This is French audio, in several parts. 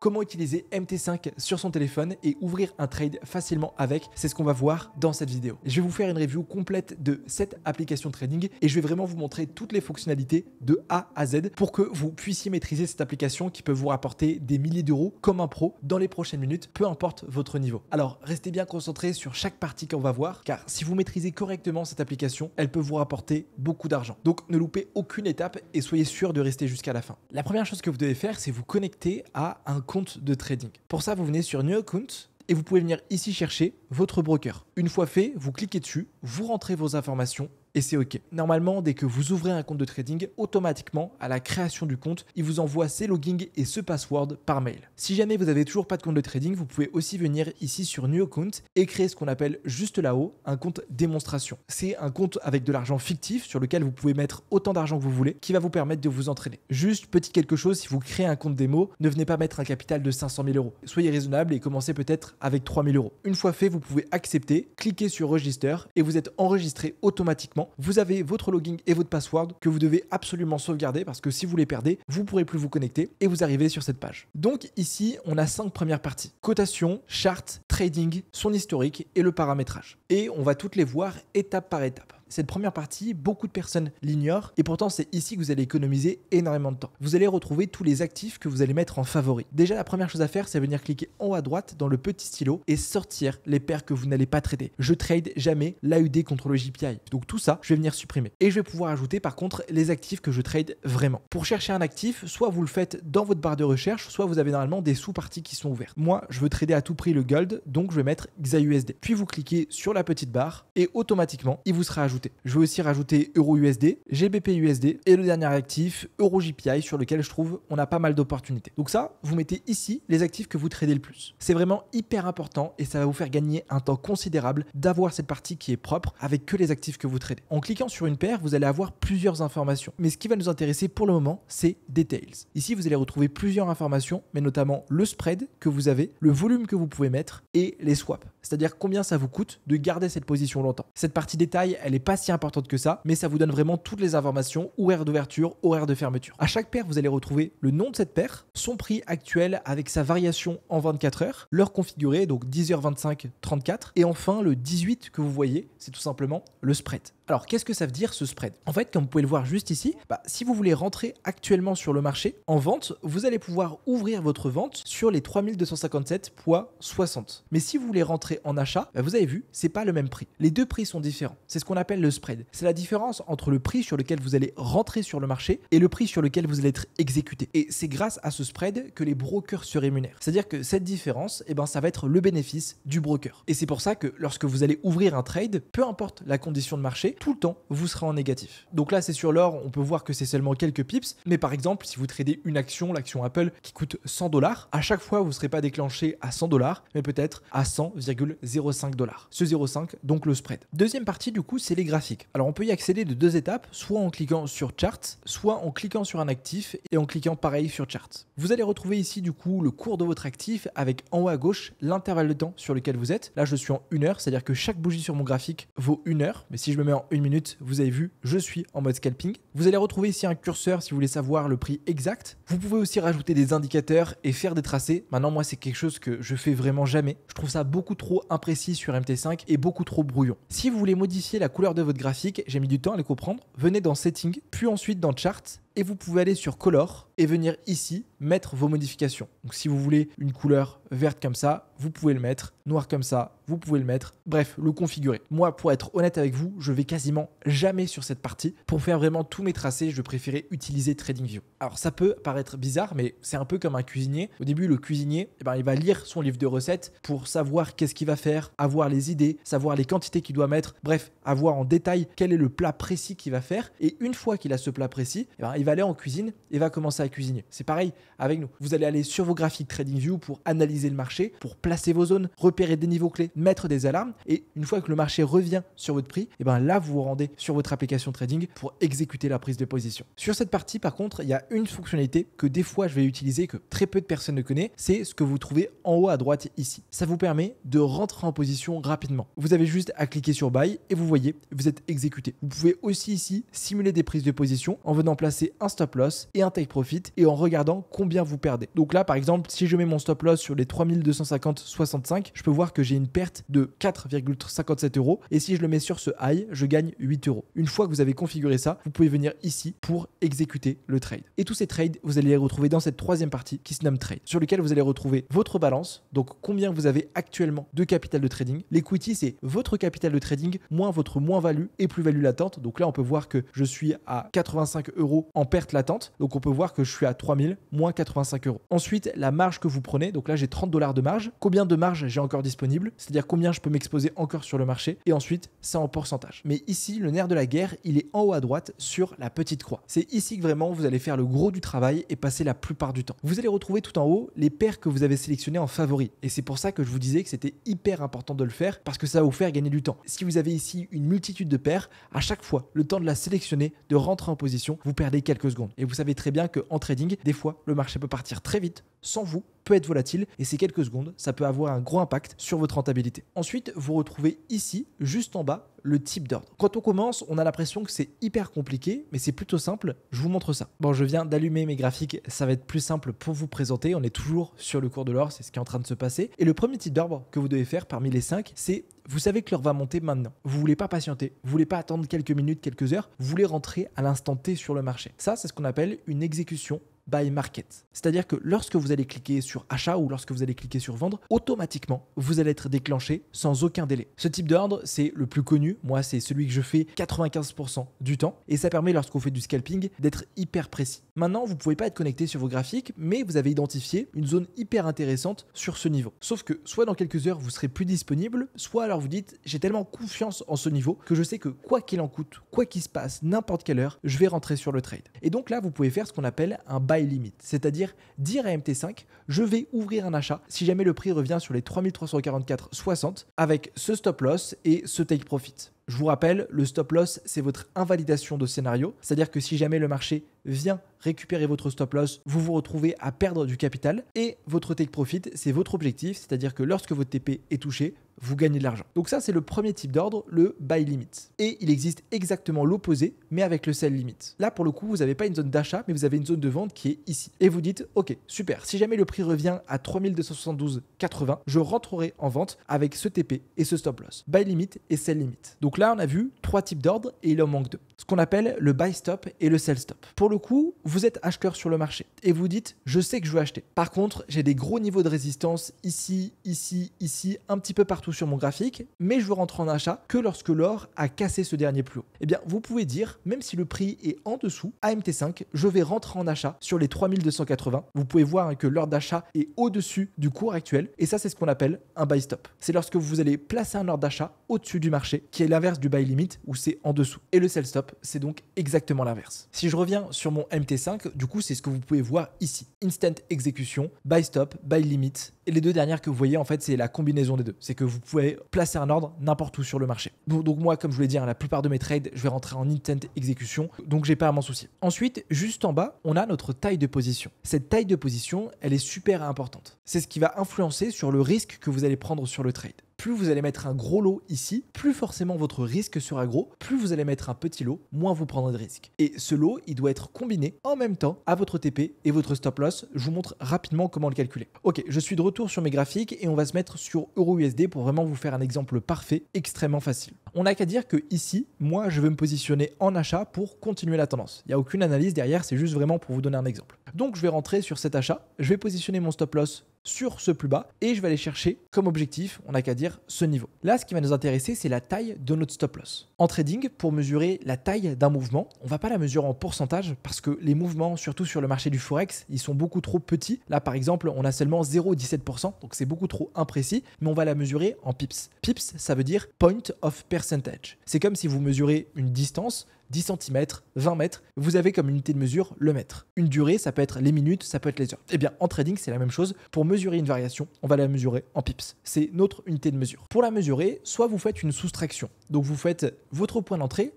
comment utiliser MT5 sur son téléphone et ouvrir un trade facilement avec. C'est ce qu'on va voir dans cette vidéo. Je vais vous faire une review complète de cette application trading et je vais vraiment vous montrer toutes les fonctionnalités de A à Z pour que vous puissiez maîtriser cette application qui peut vous rapporter des milliers d'euros comme un pro dans les prochaines minutes, peu importe votre niveau. Alors restez bien concentrés sur chaque partie qu'on va voir, car si vous maîtrisez correctement cette application, elle peut vous rapporter beaucoup d'argent. Donc ne loupez aucune étape et soyez sûr de rester jusqu'à la fin. La première chose que vous devez faire, c'est vous connecter à un compte de trading. Pour ça, vous venez sur New Account et vous pouvez venir ici chercher votre broker. Une fois fait, vous cliquez dessus, vous rentrez vos informations et c'est OK. Normalement, dès que vous ouvrez un compte de trading, automatiquement, à la création du compte, il vous envoie ses logins et ce password par mail. Si jamais vous n'avez toujours pas de compte de trading, vous pouvez aussi venir ici sur New Account et créer ce qu'on appelle juste là-haut un compte démonstration. C'est un compte avec de l'argent fictif sur lequel vous pouvez mettre autant d'argent que vous voulez qui va vous permettre de vous entraîner. Juste petit quelque chose, si vous créez un compte démo, ne venez pas mettre un capital de 500 000 euros. Soyez raisonnable et commencez peut-être avec 3 000 euros. Une fois fait, vous pouvez accepter, cliquer sur Register et vous êtes enregistré automatiquement. Vous avez votre login et votre password que vous devez absolument sauvegarder parce que si vous les perdez, vous ne pourrez plus vous connecter et vous arrivez sur cette page. Donc ici, on a 5 premières parties. Cotation, chart, trading, son historique et le paramétrage. Et on va toutes les voir étape par étape. Cette première partie, beaucoup de personnes l'ignorent et pourtant c'est ici que vous allez économiser énormément de temps. Vous allez retrouver tous les actifs que vous allez mettre en favori. Déjà, la première chose à faire, c'est venir cliquer en haut à droite dans le petit stylo et sortir les paires que vous n'allez pas trader. Je trade jamais l'AUD contre le JPI. Donc tout ça, je vais venir supprimer. Et je vais pouvoir ajouter par contre les actifs que je trade vraiment. Pour chercher un actif, soit vous le faites dans votre barre de recherche, soit vous avez normalement des sous-parties qui sont ouvertes. Moi, je veux trader à tout prix le gold, donc je vais mettre XAUSD. Puis vous cliquez sur la petite barre et automatiquement, il vous sera ajouté. Je vais aussi rajouter EURUSD, GBPUSD et le dernier actif, EuroJPI, sur lequel je trouve on a pas mal d'opportunités. Donc ça, vous mettez ici les actifs que vous tradez le plus. C'est vraiment hyper important et ça va vous faire gagner un temps considérable d'avoir cette partie qui est propre avec que les actifs que vous tradez. En cliquant sur une paire, vous allez avoir plusieurs informations. Mais ce qui va nous intéresser pour le moment, c'est Details. Ici, vous allez retrouver plusieurs informations, mais notamment le spread que vous avez, le volume que vous pouvez mettre et les swaps. C'est-à-dire combien ça vous coûte de garder cette position longtemps. Cette partie détail, elle n'est pas si importante que ça, mais ça vous donne vraiment toutes les informations, horaire d'ouverture, horaire de fermeture. À chaque paire, vous allez retrouver le nom de cette paire, son prix actuel avec sa variation en 24 heures, l'heure configurée, donc 10h25, 34, et enfin le 18 que vous voyez, c'est tout simplement le spread. Alors, qu'est-ce que ça veut dire ce spread? En fait, comme vous pouvez le voir juste ici, si vous voulez rentrer actuellement sur le marché en vente, vous allez pouvoir ouvrir votre vente sur les 3257,60. Mais si vous voulez rentrer en achat, vous avez vu, c'est pas le même prix. Les deux prix sont différents. C'est ce qu'on appelle le spread. C'est la différence entre le prix sur lequel vous allez rentrer sur le marché et le prix sur lequel vous allez être exécuté. Et c'est grâce à ce spread que les brokers se rémunèrent. C'est-à-dire que cette différence, ça va être le bénéfice du broker. Et c'est pour ça que lorsque vous allez ouvrir un trade, peu importe la condition de marché, tout le temps, vous serez en négatif. Donc là, c'est sur l'or, on peut voir que c'est seulement quelques pips. Mais par exemple, si vous tradez une action, l'action Apple, qui coûte $100, à chaque fois, vous ne serez pas déclenché à $100, mais peut-être à 100,05$. Ce 0,5, donc le spread. Deuxième partie, du coup, c'est les graphiques. Alors, on peut y accéder de deux étapes, soit en cliquant sur Charts, soit en cliquant sur un actif et en cliquant pareil sur Charts. Vous allez retrouver ici, du coup, le cours de votre actif avec en haut à gauche l'intervalle de temps sur lequel vous êtes. Là, je suis en 1 heure, c'est-à-dire que chaque bougie sur mon graphique vaut 1 heure. Mais si je me mets en 1 minute, vous avez vu, je suis en mode scalping. Vous allez retrouver ici un curseur si vous voulez savoir le prix exact. Vous pouvez aussi rajouter des indicateurs et faire des tracés. Maintenant, moi, c'est quelque chose que je fais vraiment jamais. Je trouve ça beaucoup trop imprécis sur MT5 et beaucoup trop brouillon. Si vous voulez modifier la couleur de votre graphique, j'ai mis du temps à les comprendre, venez dans Settings, puis ensuite dans Chart. Et vous pouvez aller sur Color et venir ici mettre vos modifications. Donc si vous voulez une couleur verte comme ça, vous pouvez le mettre. Noir comme ça, vous pouvez le mettre. Bref, le configurer. Moi, pour être honnête avec vous, je vais quasiment jamais sur cette partie. Pour faire vraiment tous mes tracés, je préférais utiliser TradingView. Alors ça peut paraître bizarre, mais c'est un peu comme un cuisinier. Au début, le cuisinier, il va lire son livre de recettes pour savoir qu'est-ce qu'il va faire, avoir les idées, savoir les quantités qu'il doit mettre. Bref, avoir en détail quel est le plat précis qu'il va faire. Et une fois qu'il a ce plat précis, il va aller en cuisine et va commencer à cuisiner. C'est pareil avec nous. Vous allez aller sur vos graphiques TradingView pour analyser le marché, pour placer vos zones, repérer des niveaux clés, mettre des alarmes. Et une fois que le marché revient sur votre prix, là, vous vous rendez sur votre application trading pour exécuter la prise de position. Sur cette partie, par contre, il y a une fonctionnalité que des fois, je vais utiliser, que très peu de personnes ne connaissent. C'est ce que vous trouvez en haut à droite ici. Ça vous permet de rentrer en position rapidement. Vous avez juste à cliquer sur Buy et vous voyez, vous êtes exécuté. Vous pouvez aussi ici simuler des prises de position en venant placer un stop loss et un take profit et en regardant combien vous perdez. Donc là, par exemple, si je mets mon stop loss sur les 3250,65, je peux voir que j'ai une perte de 4,57 € et si je le mets sur ce high, je gagne 8 €. Une fois que vous avez configuré ça, vous pouvez venir ici pour exécuter le trade. Et tous ces trades, vous allez les retrouver dans cette troisième partie qui se nomme trade, sur lequel vous allez retrouver votre balance, donc combien vous avez actuellement de capital de trading. L'equity, c'est votre capital de trading moins votre moins-value et plus-value latente. Donc là, on peut voir que je suis à 85 € en perte latente. Donc on peut voir que je suis à 3000 moins 85 €. Ensuite, la marge que vous prenez. Donc là, j'ai 30 $ de marge. Combien de marge j'ai encore disponible? C'est-à-dire combien je peux m'exposer encore sur le marché. Et ensuite, ça en pourcentage. Mais ici, le nerf de la guerre, il est en haut à droite sur la petite croix. C'est ici que vraiment vous allez faire le gros du travail et passer la plupart du temps. Vous allez retrouver tout en haut les paires que vous avez sélectionnées en favori. Et c'est pour ça que je vous disais que c'était hyper important de le faire parce que ça va vous faire gagner du temps. Si vous avez ici une multitude de paires, à chaque fois, le temps de la sélectionner, de rentrer en position, vous perdez quelques secondes. Et vous savez très bien qu'en trading, des fois, le marché peut partir très vite, sans vous, peut être volatile et ces quelques secondes, ça peut avoir un gros impact sur votre rentabilité. Ensuite, vous retrouvez ici, juste en bas, le type d'ordre. Quand on commence, on a l'impression que c'est hyper compliqué, mais c'est plutôt simple. Je vous montre ça. Bon, je viens d'allumer mes graphiques, ça va être plus simple pour vous présenter. On est toujours sur le cours de l'or, c'est ce qui est en train de se passer. Et le premier type d'ordre que vous devez faire parmi les 5, c'est vous savez que l'or va monter maintenant. Vous voulez pas patienter, vous voulez pas attendre quelques minutes, quelques heures, vous voulez rentrer à l'instant T sur le marché. Ça, c'est ce qu'on appelle une exécution buy market. C'est-à-dire que lorsque vous allez cliquer sur achat ou lorsque vous allez cliquer sur vendre, automatiquement, vous allez être déclenché sans aucun délai. Ce type d'ordre, c'est le plus connu. Moi, c'est celui que je fais 95% du temps et ça permet lorsqu'on fait du scalping d'être hyper précis. Maintenant, vous ne pouvez pas être connecté sur vos graphiques, mais vous avez identifié une zone hyper intéressante sur ce niveau. Sauf que soit dans quelques heures, vous serez plus disponible, soit alors vous dites, j'ai tellement confiance en ce niveau que je sais que quoi qu'il en coûte, quoi qu'il se passe, n'importe quelle heure, je vais rentrer sur le trade. Et donc là, vous pouvez faire ce qu'on appelle un buy limit, c'est-à-dire dire à MT5, je vais ouvrir un achat si jamais le prix revient sur les 3344,60 avec ce stop loss et ce take profit. Je vous rappelle, le stop loss, c'est votre invalidation de scénario, c'est-à-dire que si jamais le marché vient récupérer votre stop loss, vous vous retrouvez à perdre du capital et votre take profit, c'est votre objectif, c'est-à-dire que lorsque votre TP est touché, vous gagnez de l'argent. Donc ça, c'est le premier type d'ordre, le buy limit. Et il existe exactement l'opposé, mais avec le sell limit. Là, pour le coup, vous n'avez pas une zone d'achat, mais vous avez une zone de vente qui est ici. Et vous dites, ok, super, si jamais le prix revient à 3272,80, je rentrerai en vente avec ce TP et ce stop loss. Buy limit et sell limit. Donc là, on a vu 3 types d'ordres et il en manque 2. Ce qu'on appelle le buy stop et le sell stop. Pour le coup, vous êtes acheteur sur le marché et vous dites, je sais que je veux acheter. Par contre, j'ai des gros niveaux de résistance ici, ici, ici, un petit peu partout sur mon graphique, mais je veux rentrer en achat que lorsque l'or a cassé ce dernier plus haut. Eh bien, vous pouvez dire, même si le prix est en dessous, à MT5, je vais rentrer en achat sur les 3280. Vous pouvez voir que l'ordre d'achat est au-dessus du cours actuel, et ça, c'est ce qu'on appelle un buy stop. C'est lorsque vous allez placer un ordre d'achat au-dessus du marché, qui est l'inverse du buy limit, où c'est en dessous. Et le sell stop, c'est donc exactement l'inverse. Si je reviens sur mon MT5, du coup, c'est ce que vous pouvez voir ici. Instant exécution, buy stop, buy limit. Et les deux dernières que vous voyez, en fait, c'est la combinaison des deux. C'est que vous pouvez placer un ordre n'importe où sur le marché. Donc moi, comme je vous l'ai dit, la plupart de mes trades, je vais rentrer en instant exécution. Donc j'ai pas à m'en soucier. Ensuite, juste en bas, on a notre taille de position. Cette taille de position, elle est super importante. C'est ce qui va influencer sur le risque que vous allez prendre sur le trade. Plus vous allez mettre un gros lot ici, plus forcément votre risque sera gros. Plus vous allez mettre un petit lot, moins vous prendrez de risque. Et ce lot, il doit être combiné en même temps à votre TP et votre stop loss. Je vous montre rapidement comment le calculer. Ok, je suis de retour sur mes graphiques et on va se mettre sur EURUSD pour vraiment vous faire un exemple parfait, extrêmement facile. On n'a qu'à dire que ici, moi, je veux me positionner en achat pour continuer la tendance. Il n'y a aucune analyse derrière, c'est juste vraiment pour vous donner un exemple. Donc, je vais rentrer sur cet achat, je vais positionner mon stop loss sur ce plus bas et je vais aller chercher comme objectif, on n'a qu'à dire ce niveau. Là, ce qui va nous intéresser, c'est la taille de notre stop loss. En trading, pour mesurer la taille d'un mouvement, on ne va pas la mesurer en pourcentage parce que les mouvements, surtout sur le marché du Forex, ils sont beaucoup trop petits. Là, par exemple, on a seulement 0,17%, donc c'est beaucoup trop imprécis, mais on va la mesurer en pips. Pips, ça veut dire point of percentage. C'est comme si vous mesurez une distance, 10 cm, 20 mètres, vous avez comme unité de mesure le mètre. Une durée, ça peut être les minutes, ça peut être les heures. Eh bien, en trading, c'est la même chose. Pour mesurer une variation, on va la mesurer en pips. C'est notre unité de mesure. Pour la mesurer, soit vous faites une soustraction. Donc, vous faites votre point d'entrée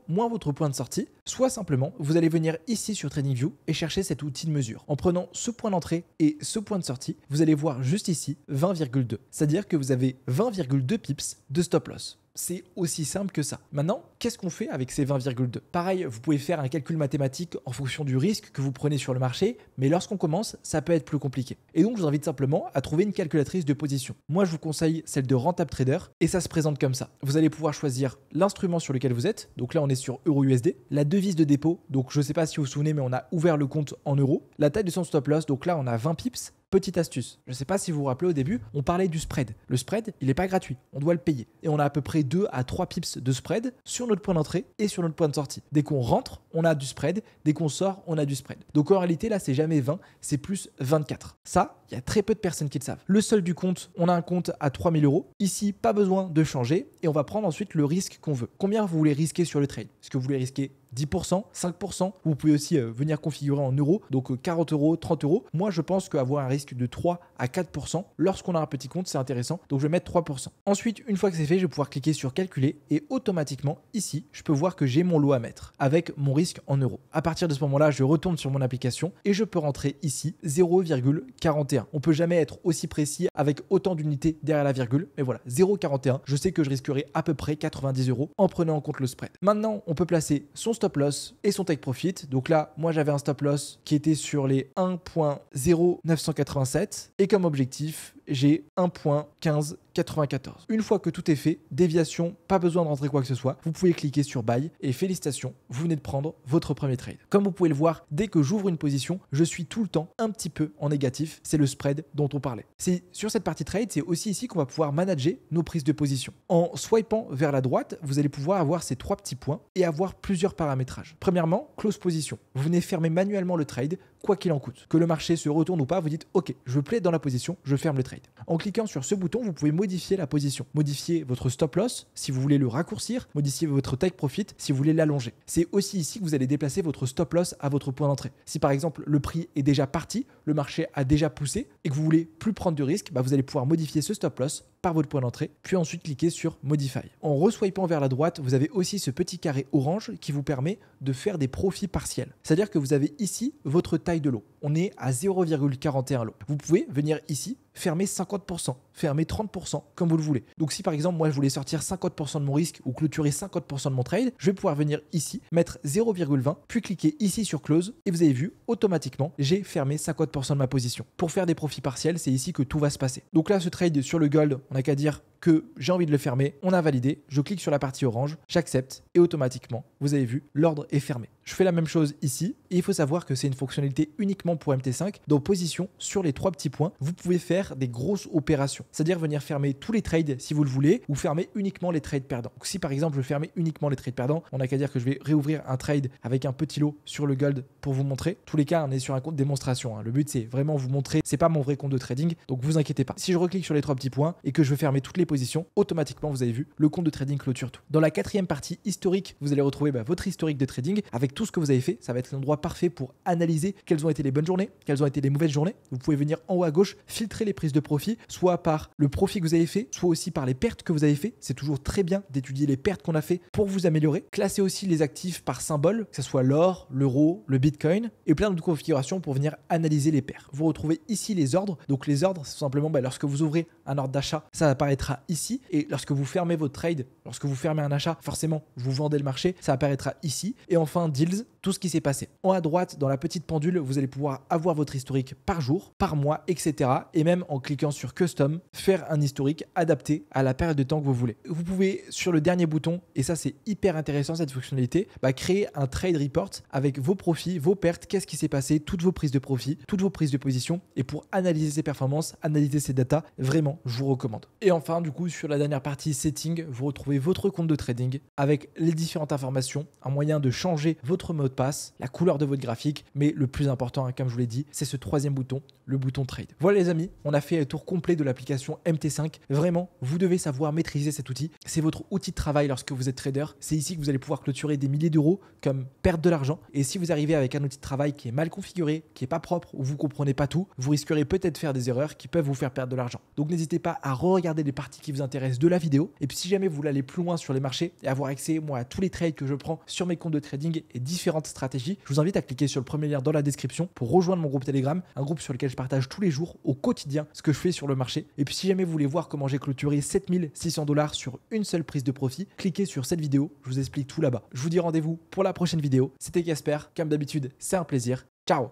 moins votre point de sortie, soit simplement, vous allez venir ici sur TradingView et chercher cet outil de mesure. En prenant ce point d'entrée et ce point de sortie, vous allez voir juste ici 20,2. C'est-à-dire que vous avez 20,2 pips de stop loss. C'est aussi simple que ça. Maintenant, qu'est-ce qu'on fait avec ces 20,2? Pareil, vous pouvez faire un calcul mathématique en fonction du risque que vous prenez sur le marché, mais lorsqu'on commence, ça peut être plus compliqué. Et donc, je vous invite simplement à trouver une calculatrice de position. Moi, je vous conseille celle de Rentable Trader et ça se présente comme ça. Vous allez pouvoir choisir l'instrument sur lequel vous êtes. Donc là, on est sur EURUSD. La devise de dépôt. Donc, je ne sais pas si vous vous souvenez, mais on a ouvert le compte en euros. La taille de son stop loss. Donc là, on a 20 pips. Petite astuce, je ne sais pas si vous vous rappelez au début, on parlait du spread. Le spread, il n'est pas gratuit, on doit le payer. Et on a à peu près 2 à 3 pips de spread sur notre point d'entrée et sur notre point de sortie. Dès qu'on rentre, on a du spread. Dès qu'on sort, on a du spread. Donc en réalité, là, c'est jamais 20, c'est plus 24. Ça, il y a très peu de personnes qui le savent. Le solde du compte, on a un compte à 3 000 €. Ici, pas besoin de changer et on va prendre ensuite le risque qu'on veut. Combien vous voulez risquer sur le trade? Est-ce que vous voulez risquer 10%, 5%? Vous pouvez aussi venir configurer en euros, donc 40 €, 30 €. Moi, je pense qu'avoir un risque de 3 à 4% lorsqu'on a un petit compte, c'est intéressant. Donc, je vais mettre 3%. Ensuite, une fois que c'est fait, je vais pouvoir cliquer sur calculer et automatiquement, ici, je peux voir que j'ai mon lot à mettre avec mon risque en euros. À partir de ce moment-là, je retourne sur mon application et je peux rentrer ici 0,41. On peut jamais être aussi précis avec autant d'unités derrière la virgule, mais voilà, 0,41. Je sais que je risquerai à peu près 90 € en prenant en compte le spread. Maintenant, on peut placer son stop loss et son take profit. Donc là, moi j'avais un stop loss qui était sur les 1.0987 et comme objectif, j'ai 1.1594. Une fois que tout est fait, déviation, pas besoin de rentrer quoi que ce soit, vous pouvez cliquer sur Buy et félicitations, vous venez de prendre votre premier trade. Comme vous pouvez le voir, dès que j'ouvre une position, je suis tout le temps un petit peu en négatif, c'est le spread dont on parlait. C'est sur cette partie trade, c'est aussi ici qu'on va pouvoir manager nos prises de position. En swipant vers la droite, vous allez pouvoir avoir ces 3 petits points et avoir plusieurs paramétrages. Premièrement, close position. Vous venez fermer manuellement le trade, quoi qu'il en coûte. Que le marché se retourne ou pas, vous dites OK, je plais dans la position, je ferme le trade. En cliquant sur ce bouton, vous pouvez modifier la position, modifier votre stop loss si vous voulez le raccourcir, modifier votre take profit si vous voulez l'allonger. C'est aussi ici que vous allez déplacer votre stop loss à votre point d'entrée. Si par exemple le prix est déjà parti, le marché a déjà poussé et que vous voulez plus prendre de risques, vous allez pouvoir modifier ce stop loss par votre point d'entrée, puis ensuite cliquer sur Modify. En reswipant vers la droite, vous avez aussi ce petit carré orange qui vous permet de faire des profits partiels. C'est-à-dire que vous avez ici votre taille de lot. On est à 0,41 lot. Vous pouvez venir ici fermer 50%, fermer 30% comme vous le voulez. Donc si par exemple moi je voulais sortir 50% de mon risque ou clôturer 50% de mon trade, je vais pouvoir venir ici, mettre 0,20, puis cliquer ici sur Close et vous avez vu, automatiquement, j'ai fermé 50% de ma position. Pour faire des profits partiels, c'est ici que tout va se passer. Donc là, ce trade sur le gold, on n'a qu'à dire que j'ai envie de le fermer, on a validé, je clique sur la partie orange, j'accepte et automatiquement, vous avez vu, l'ordre est fermé. Je fais la même chose ici et il faut savoir que c'est une fonctionnalité uniquement pour MT5. Dans position, sur les 3 petits points, vous pouvez faire des grosses opérations, c'est-à-dire venir fermer tous les trades si vous le voulez ou fermer uniquement les trades perdants. Donc si par exemple je fermais uniquement les trades perdants, on n'a qu'à dire que je vais réouvrir un trade avec un petit lot sur le gold pour vous montrer. Tous les cas, on est sur un compte démonstration. Le but c'est vraiment vous montrer, c'est pas mon vrai compte de trading, donc vous inquiétez pas. Si je reclique sur les 3 petits points et que je veux fermer toutes les positions, automatiquement vous avez vu, le compte de trading clôture tout. Dans la 4e partie historique, vous allez retrouver votre historique de trading avec tout ce que vous avez fait. Ça va être l'endroit parfait pour analyser quelles ont été les bonnes journées, quelles ont été les mauvaises journées. Vous pouvez venir en haut à gauche filtrer les prises de profit, soit par le profit que vous avez fait, soit aussi par les pertes que vous avez fait. C'est toujours très bien d'étudier les pertes qu'on a fait pour vous améliorer. Classer aussi les actifs par symbole, que ce soit l'or, l'euro, le bitcoin et plein de configurations pour venir analyser les paires. Vous retrouvez ici les ordres. Donc les ordres, c'est simplement lorsque vous ouvrez un ordre d'achat, ça apparaîtra ici. Et lorsque vous fermez votre trade, lorsque vous fermez un achat, forcément, vous vendez le marché, ça apparaîtra ici. Et enfin, deals, tout ce qui s'est passé. En haut à droite, dans la petite pendule, vous allez pouvoir avoir votre historique par jour, par mois, etc. Et même en cliquant sur Custom, faire un historique adapté à la période de temps que vous voulez. Vous pouvez, sur le dernier bouton, et ça c'est hyper intéressant cette fonctionnalité, créer un trade report avec vos profits, vos pertes, qu'est-ce qui s'est passé, toutes vos prises de profit, toutes vos prises de position. Et pour analyser ces performances, analyser ces datas, vraiment, je vous recommande. Et enfin, du coup, sur la dernière partie setting, vous retrouvez votre compte de trading avec les différentes informations, un moyen de changer votre mot de passe, la couleur de votre graphique, mais le plus important, comme je vous l'ai dit, c'est ce 3e bouton, le bouton trade. Voilà les amis, on a fait un tour complet de l'application MT5. Vraiment, vous devez savoir maîtriser cet outil. C'est votre outil de travail lorsque vous êtes trader. C'est ici que vous allez pouvoir clôturer des milliers d'euros comme perdre de l'argent. Et si vous arrivez avec un outil de travail qui est mal configuré, qui est pas propre, ou vous comprenez pas tout, vous risquerez peut-être de faire des erreurs qui peuvent vous faire perdre de l'argent. Donc n'hésitez pas à re-regarder les parties partie qui vous intéresse de la vidéo. Et puis si jamais vous voulez aller plus loin sur les marchés et avoir accès moi à tous les trades que je prends sur mes comptes de trading et différentes stratégies, je vous invite à cliquer sur le premier lien dans la description pour rejoindre mon groupe Telegram, un groupe sur lequel je partage tous les jours au quotidien ce que je fais sur le marché. Et puis si jamais vous voulez voir comment j'ai clôturé 7600 $ sur une seule prise de profit, cliquez sur cette vidéo, je vous explique tout là-bas. Je vous dis rendez-vous pour la prochaine vidéo. C'était Casper, comme d'habitude, c'est un plaisir. Ciao.